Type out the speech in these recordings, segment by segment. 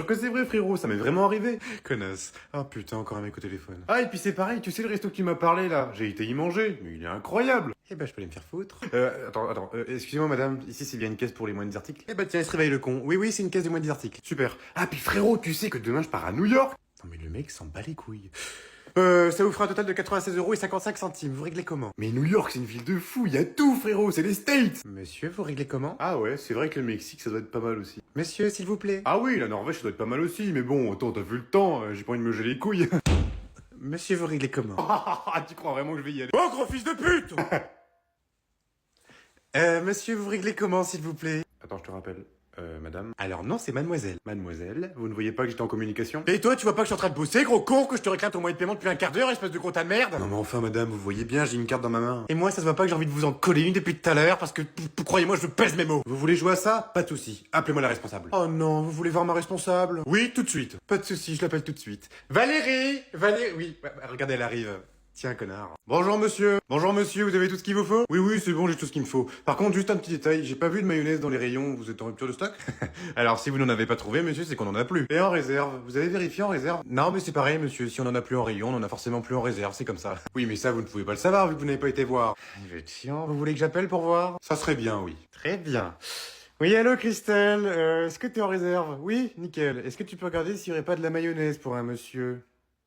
Sûr que c'est vrai, frérot, ça m'est vraiment arrivé. Connasse. Ah putain, encore un mec au téléphone. Ah, et puis c'est pareil, tu sais le resto que tu m'as parlé là, j'ai été y manger, mais il est incroyable. Eh ben, je peux aller me faire foutre. Attends, excusez-moi madame, ici c'est bien une caisse pour les moins de 10 articles. Eh ben tiens, il se réveille le con. Oui, c'est une caisse de moins de 10 articles. Super. Ah, puis frérot, tu sais que demain je pars à New York. Non mais le mec s'en bat les couilles. Ça vous fera un total de 96,55 €. Vous réglez comment? Mais New York, c'est une ville de fou, il y a tout, frérot, c'est les States. Monsieur, vous réglez comment? Ah ouais, c'est vrai que le Mexique, ça doit être pas mal aussi. Monsieur, s'il vous plaît. Ah oui, la Norvège, ça doit être pas mal aussi, mais bon, attends, t'as vu le temps, j'ai pas envie de me geler les couilles. Monsieur, vous réglez comment? Tu crois vraiment que je vais y aller? Oh, gros fils de pute. Monsieur, vous réglez comment, s'il vous plaît? Attends, je te rappelle. Madame. Alors non, c'est mademoiselle. Mademoiselle, vous ne voyez pas que j'étais en communication? Et toi, tu vois pas que je suis en train de bosser, gros con, que je te réclame ton moyen de paiement depuis un quart d'heure, espèce de gros tas de merde? Non mais enfin, madame, vous voyez bien, j'ai une carte dans ma main. Et moi, ça se voit pas que j'ai envie de vous en coller une depuis tout à l'heure, parce que, croyez-moi, je pèse mes mots. Vous voulez jouer à ça? Pas de souci. Appelez-moi la responsable. Oh non, vous voulez voir ma responsable? Oui, tout de suite. Pas de souci, je l'appelle tout de suite. Valérie! Oui, regardez, elle arrive. Tiens, connard. Bonjour monsieur, vous avez tout ce qu'il vous faut? Oui, c'est bon, j'ai tout ce qu'il me faut. Par contre, juste un petit détail, j'ai pas vu de mayonnaise dans les rayons, vous êtes en rupture de stock? Alors, si vous n'en avez pas trouvé, monsieur, c'est qu'on en a plus. Et en réserve, vous avez vérifié en réserve? Non, mais c'est pareil, monsieur, si on en a plus en rayon, on en a forcément plus en réserve, c'est comme ça. Oui, mais ça, vous ne pouvez pas le savoir, vu que vous n'avez pas été voir. Il va être chiant, vous voulez que j'appelle pour voir? Ça serait bien, oui. Très bien. Oui, allô, Christelle, est-ce que t'es en réserve? Oui, nickel. Est-ce que tu peux regarder s'il y aurait pas de la mayonnaise pour un monsieur?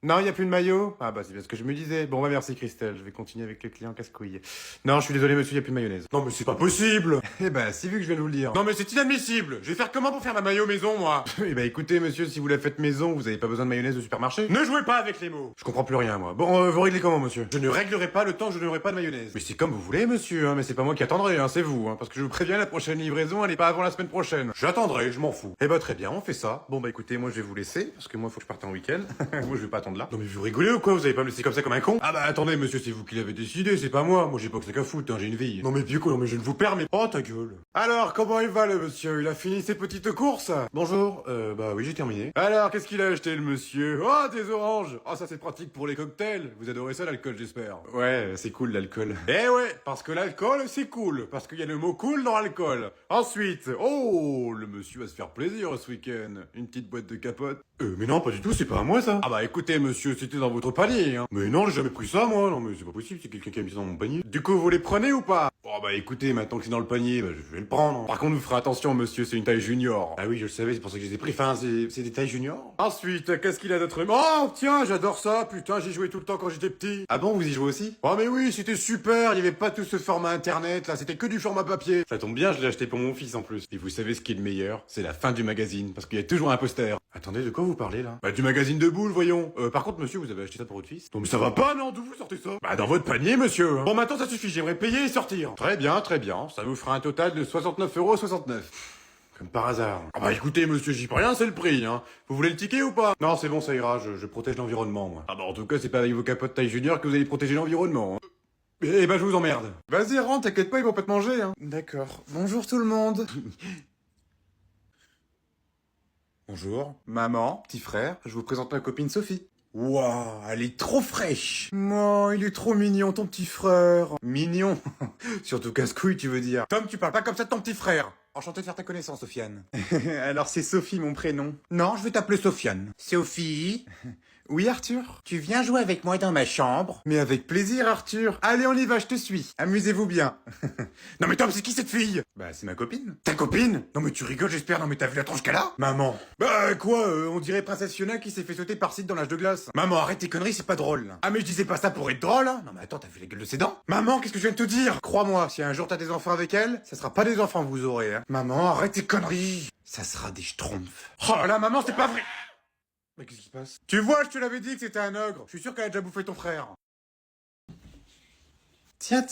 Non, il n'y a plus de maillot? Ah bah c'est bien ce que je me disais. Bon bah merci Christelle, je vais continuer avec le client casse-couille. Non, je suis désolé monsieur, il n'y a plus de mayonnaise. Non mais c'est pas possible. Eh bah si, vu que je viens de vous le dire. Non mais c'est inadmissible. Je vais faire comment pour faire ma maillot maison moi? Eh bah écoutez monsieur, si vous la faites maison, vous avez pas besoin de mayonnaise de supermarché. Ne jouez pas avec les mots. Je comprends plus rien moi. Bon, vous réglez comment monsieur? Je ne réglerai pas le temps que je n'aurai pas de mayonnaise. Mais c'est comme vous voulez monsieur, hein, mais c'est pas moi qui attendrai, hein, c'est vous, hein, parce que je vous préviens, la prochaine livraison, elle est pas avant la semaine prochaine. J'attendrai, je m'en fous. Eh bah très bien, on fait ça. Bon bah écoutez, moi je vais vous laisser, parce que moi faut que je parte en week-end. Moi je vais pas attendre là. Non mais vous rigolez ou quoi? Vous allez pas me laisser comme ça comme un con? Ah bah attendez monsieur, c'est vous qui l'avez décidé, c'est pas moi. Moi j'ai pas que ça qu'à foutre, hein, j'ai une vie. Non mais vieux con, non mais je ne vous permets. Oh ta gueule. Alors comment il va le monsieur? Il a fini ses petites courses? Bonjour, bah oui j'ai terminé. Alors qu'est-ce qu'il a acheté le monsieur? Oh des oranges. Oh ça c'est pratique pour les cocktails. Vous adorez ça l'alcool j'espère. Ouais c'est cool l'alcool. Eh ouais, parce que l'alcool c'est cool. Parce qu'il y a le mot cool dans l'alcool. Ensuite, oh le monsieur va se faire plaisir ce week-end. Une petite boîte de capote. Mais non pas du tout, c'est pas à moi ça. Ah bah écoutez monsieur, c'était dans votre panier hein. Mais non j'ai jamais pris ça moi. Non mais c'est pas possible, c'est quelqu'un qui a mis ça dans mon panier. Du coup vous les prenez ou pas? Oh bah écoutez, maintenant que c'est dans le panier, bah, je vais le prendre. Par contre vous ferez attention monsieur, c'est une taille junior. Ah oui je le savais, c'est pour ça que je les ai pris. Enfin c'est des tailles juniors. Ensuite, qu'est-ce qu'il a d'autre? Oh tiens, j'adore ça, putain j'y jouais tout le temps quand j'étais petit. Ah bon, vous y jouez aussi? Oh mais oui, c'était super, il y avait pas tout ce format internet là, c'était que du format papier. Ça tombe bien, je l'ai acheté pour mon fils en plus. Et vous savez ce qui est le meilleur? C'est la fin du magazine, parce qu'il y a toujours un poster. Attendez, de quoi vous parlez là? Bah du magazine de boules, voyons. Par contre monsieur, vous avez acheté ça pour votre fils? Non mais ça va pas non, d'où vous sortez ça? Bah dans votre panier monsieur. Bon maintenant ça suffit, j'aimerais payer et sortir. Très bien, ça vous fera un total de 69,69 €. Comme par hasard. Ah bah écoutez monsieur, j'y peux rien, c'est le prix, hein. Vous voulez le ticket ou pas? Non, c'est bon, ça ira, je protège l'environnement, moi. Ah bah en tout cas, c'est pas avec vos capotes taille junior que vous allez protéger l'environnement. Hein. Eh ben je vous emmerde. Vas-y, rentre, t'inquiète pas, ils vont pas te manger, hein. D'accord. Bonjour tout le monde. Bonjour. Maman, petit frère, je vous présente ma copine Sophie. Waouh, elle est trop fraîche. Oh, il est trop mignon, ton petit frère. Mignon? Surtout casse-couille, tu veux dire. Tom, tu parles pas comme ça de ton petit frère. Enchanté de faire ta connaissance, Sofiane. Alors c'est Sophie, mon prénom. Non, je vais t'appeler Sofiane. Sophie? Oui, Arthur? Tu viens jouer avec moi dans ma chambre? Mais avec plaisir, Arthur. Allez, on y va, je te suis. Amusez-vous bien. Non mais Tom, c'est qui cette fille? Bah, c'est ma copine. Ta copine? Non mais tu rigoles, j'espère. Non mais t'as vu la tronche qu'elle a? Maman. Bah, quoi, on dirait Princesse Fiona qui s'est fait sauter par Sid dans l'âge de glace. Maman, arrête tes conneries, c'est pas drôle. Ah mais je disais pas ça pour être drôle, hein. Non mais attends, t'as vu la gueule de ses dents? Maman, qu'est-ce que je viens de te dire? Crois-moi, si un jour t'as des enfants avec elle, ça sera pas des enfants que vous aurez, hein. Maman, arrête tes conneries. Ça sera des schtroumpfs. Oh là, maman, c'est pas vrai. Mais qu'est-ce qui se passe? Tu vois, je te l'avais dit que c'était un ogre. Je suis sûr qu'elle a déjà bouffé ton frère. Tiens,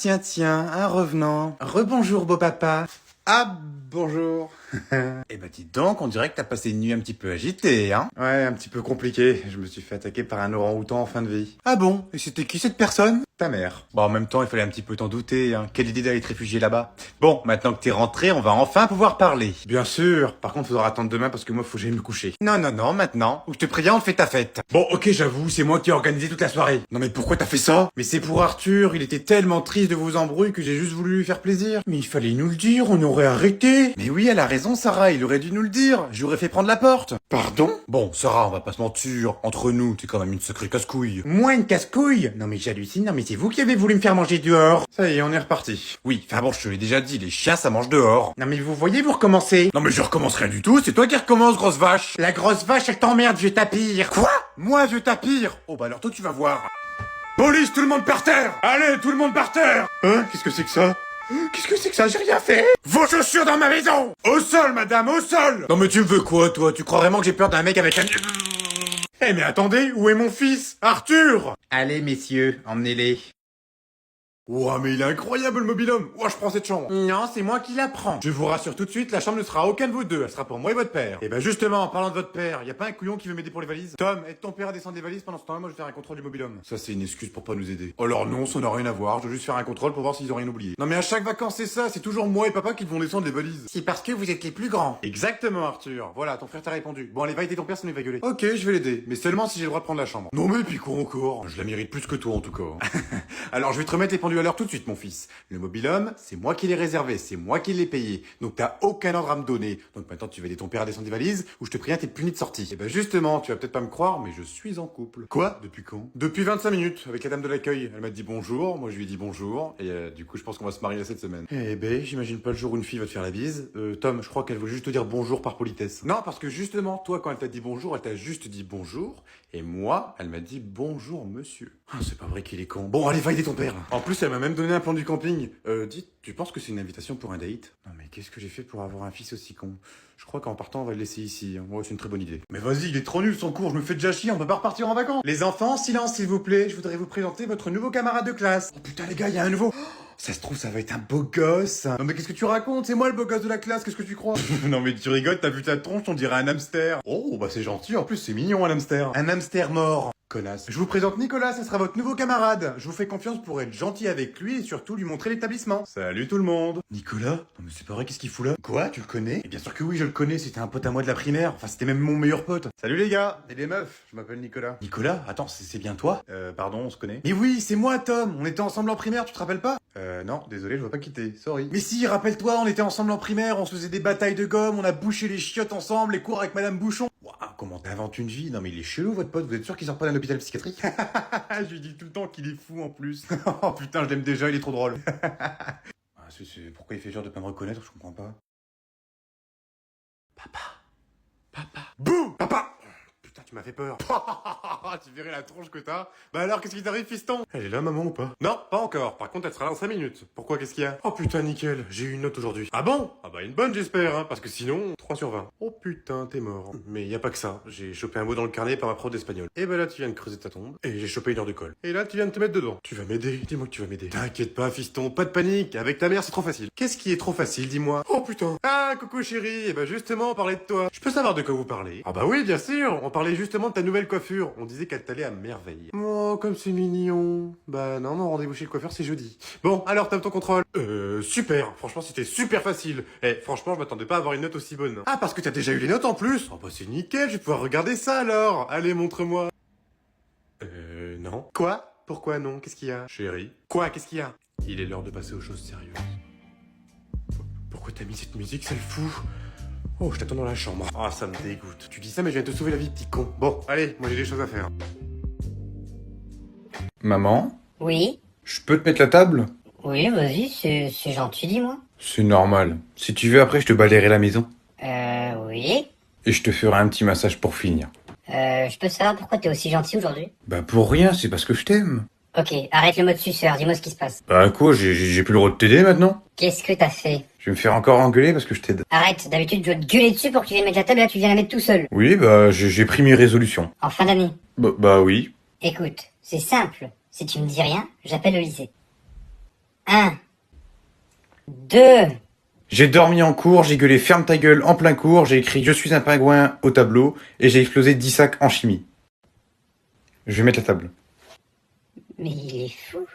un revenant. Rebonjour, beau papa. Ah, bonjour. Eh ben dis donc, on dirait que t'as passé une nuit un petit peu agitée, hein? Ouais, un petit peu compliqué. Je me suis fait attaquer par un orang-outan en fin de vie. Ah bon? Et c'était qui cette personne? Ta mère. Bon, en même temps, il fallait un petit peu t'en douter, hein. Quelle idée d'aller te réfugier là-bas. Bon, maintenant que t'es rentré, on va enfin pouvoir parler. Bien sûr. Par contre, faudra attendre demain parce que moi, faut que j'aille me coucher. Non, maintenant. Ou je te préviens, on fait ta fête. Bon, ok, j'avoue, c'est moi qui ai organisé toute la soirée. Non mais pourquoi t'as fait ça? Mais c'est pour Arthur, il était tellement triste de vos embrouilles que j'ai juste voulu lui faire plaisir. Mais il fallait nous le dire, on aurait arrêté. Mais oui, elle a raison, Sarah, il aurait dû nous le dire. J'aurais fait prendre la porte. Pardon? Bon, Sarah, on va pas se mentir. Entre nous, t'es quand même une sacrée casse-couille. Moi, une casse-couille? Non mais j'hallucine, non mais c'est vous qui avez voulu me faire manger dehors. Ça y est, on est reparti. Oui, enfin bon, je te l'ai déjà dit, les chiens, ça mange dehors. Non mais vous voyez, vous recommencez. Non mais je recommence rien du tout, c'est toi qui recommence, grosse vache. La grosse vache, elle t'emmerde, je tapire. Quoi? Moi, je tapire? Oh bah alors toi, tu vas voir. Police, tout le monde par terre! Allez, tout le monde par terre! Hein? Qu'est-ce que c'est que ça? Qu'est-ce que c'est que ça? J'ai rien fait! Vos chaussures dans ma maison! Au sol, madame, au sol! Non mais tu me veux quoi, toi? Tu crois vraiment que j'ai peur d'un mec avec un... Eh mais attendez, où est mon fils? Arthur! Allez, messieurs, emmenez-les. Ouah, mais il est incroyable le mobil-homme! Ouah, je prends cette chambre! Non, c'est moi qui la prends. Je vous rassure tout de suite, la chambre ne sera à aucun de vous deux, elle sera pour moi et votre père. Et ben justement, en parlant de votre père, y a pas un couillon qui veut m'aider pour les valises? Tom, aide ton père à descendre des valises pendant ce temps-là, moi je vais faire un contrôle du mobil-homme. Ça c'est une excuse pour pas nous aider. Oh alors non, ça n'a rien à voir, je dois juste faire un contrôle pour voir s'ils ont rien oublié. Non mais à chaque vacances c'est ça, c'est toujours moi et papa qui vont descendre les valises. C'est parce que vous êtes les plus grands. Exactement Arthur, voilà, ton frère t'a répondu. Bon allez, va aider ton père sinon il va gueuler. Ok, je vais l'aider, mais seulement si j'ai le droit de prendre la chambre. Non mais puis quoi encore? Je la mérite plus que toi en tout cas. Alors je vais te remettre les pendules à l'heure tout de suite mon fils. Le mobil-homme, c'est moi qui l'ai réservé, c'est moi qui l'ai payé. Donc t'as aucun ordre à me donner. Donc maintenant tu vas aider ton père à descendre des valises ou je te préviens, t'es puni de sortie. Et ben justement, tu vas peut-être pas me croire, mais je suis en couple. Quoi? Depuis quand? Depuis 25 minutes, avec la dame de l'accueil. Elle m'a dit bonjour, moi je lui ai dit bonjour, et du coup je pense qu'on va se marier cette semaine. Eh ben, j'imagine pas le jour où une fille va te faire la bise. Tom, je crois qu'elle voulait juste te dire bonjour par politesse. Non, parce que justement, toi quand elle t'a dit bonjour, elle t'a juste dit bonjour, et moi, elle m'a dit bonjour monsieur. Ah, c'est pas vrai qu'il est con. Bon, allez, va aider ton père. En plus, elle m'a même donné un plan du camping. Dites, tu penses que c'est une invitation pour un date? Non mais qu'est-ce que j'ai fait pour avoir un fils aussi con? Je crois qu'en partant, on va le laisser ici. Ouais, c'est une très bonne idée. Mais vas-y, il est trop nul son cours, je me fais déjà chier, on peut pas repartir en vacances. Les enfants, silence s'il vous plaît, je voudrais vous présenter votre nouveau camarade de classe. Oh putain les gars, il y a un nouveau... Ça se trouve, ça va être un beau gosse. Non mais qu'est-ce que tu racontes? C'est moi le beau gosse de la classe, qu'est-ce que tu crois? Non mais tu rigoles, t'as vu ta tronche, on dirait un hamster. Oh bah c'est gentil, en plus c'est mignon un hamster. Un hamster mort. Connasse. Je vous présente Nicolas, ça sera votre nouveau camarade. Je vous fais confiance pour être gentil avec lui et surtout lui montrer l'établissement. Salut tout le monde. Nicolas? Non mais c'est pas vrai, qu'est-ce qu'il fout là? Quoi? Tu le connais? Et bien sûr que oui, je le connais, c'était un pote à moi de la primaire. Enfin, c'était même mon meilleur pote. Salut les gars et les meufs, je m'appelle Nicolas. Nicolas? Attends, c'est bien toi? Pardon, on se connaît? Mais oui, c'est moi Tom, on était ensemble en primaire, tu te rappelles pas? Non, désolé, je veux pas quitter, sorry. Mais si, rappelle-toi, on était ensemble en primaire, on se faisait des batailles de gomme, on a bouché les chiottes ensemble, les cours avec Madame Bouchon. Waouh, comment t'inventes une vie? Non mais il est chelou votre pote, vous êtes sûr qu'il sort pas d'un hôpital psychiatrique? Je lui dis tout le temps qu'il est fou en plus. Oh putain, je l'aime déjà, il est trop drôle. Pourquoi il fait genre de pas me reconnaître, je comprends pas. Papa. Bouh! Papa! Putain, tu m'as fait peur. Tu verrais la tronche que t'as. Bah alors, qu'est-ce qui t'arrive, fiston? Elle est là, maman, ou pas? Non, pas encore. Par contre, elle sera là en 5 minutes. Pourquoi, qu'est-ce qu'il y a? Oh putain, nickel. J'ai eu une note aujourd'hui. Ah bon? Ah bah une bonne, j'espère, hein, parce que sinon, 3 sur 20. Oh putain, t'es mort. Mais y a pas que ça. J'ai chopé un mot dans le carnet par ma prof d'espagnol. Et bah là, tu viens de creuser ta tombe. Et j'ai chopé une heure de colle. Et là, tu viens de te mettre dedans. Tu vas m'aider. Dis-moi que tu vas m'aider. T'inquiète pas, fiston. Pas de panique. Avec ta mère, c'est trop facile. Qu'est-ce qui est trop facile, dis-moi? Oh putain. Ah, coucou chérie. Et bah justement, on parlait de toi. Je peux savoir de quoi vous parlez? Ah bah oui, bien sûr. On parlait justement de ta nouvelle coiffure. On disait qu'elle t'allait à merveille. Oh, comme c'est mignon. Bah non, mon rendez-vous chez le coiffeur, c'est jeudi. Bon, alors, t'as ton contrôle. Super. Franchement, c'était super facile. Eh, franchement, je m'attendais pas à avoir une note aussi bonne. Ah, parce que t'as déjà eu les notes en plus? Oh bah c'est nickel, je vais pouvoir regarder ça alors. Allez, montre-moi. Non. Quoi? Pourquoi non? Qu'est-ce qu'il y a? Chérie. Quoi? Qu'est-ce qu'il y a? Il est l'heure de passer aux choses sérieuses. Pourquoi t'as mis cette musique, c'est le fou? Oh, je t'attends dans la chambre. Ah, ça me dégoûte. Tu dis ça, mais je viens de te sauver la vie, petit con. Bon, allez, moi j'ai des choses à faire. Maman? Oui, Je peux te mettre la table? oui, vas-y, c'est gentil, dis-moi. C'est normal. Si tu veux, après, je te balayerai la maison. Oui. Et je te ferai un petit massage pour finir. Je peux savoir pourquoi t'es aussi gentil aujourd'hui? Bah pour rien, c'est parce que je t'aime. Ok, arrête le mode suceur, dis-moi ce qui se passe. Bah quoi, j'ai plus le droit de t'aider maintenant? Qu'est-ce que t'as fait? Je vais me faire encore engueuler parce que je t'aide. Arrête, d'habitude je dois te gueuler dessus pour que tu viennes mettre la table et là tu viens la mettre tout seul. Oui, bah j'ai pris mes résolutions. En fin d'année. Bah oui. Écoute, c'est simple. Si tu me dis rien, j'appelle le lycée. 1, 2, J'ai dormi en cours, j'ai gueulé ferme ta gueule en plein cours, j'ai écrit je suis un pingouin au tableau et j'ai explosé 10 sacs en chimie. Je vais mettre la table. mais il est fou.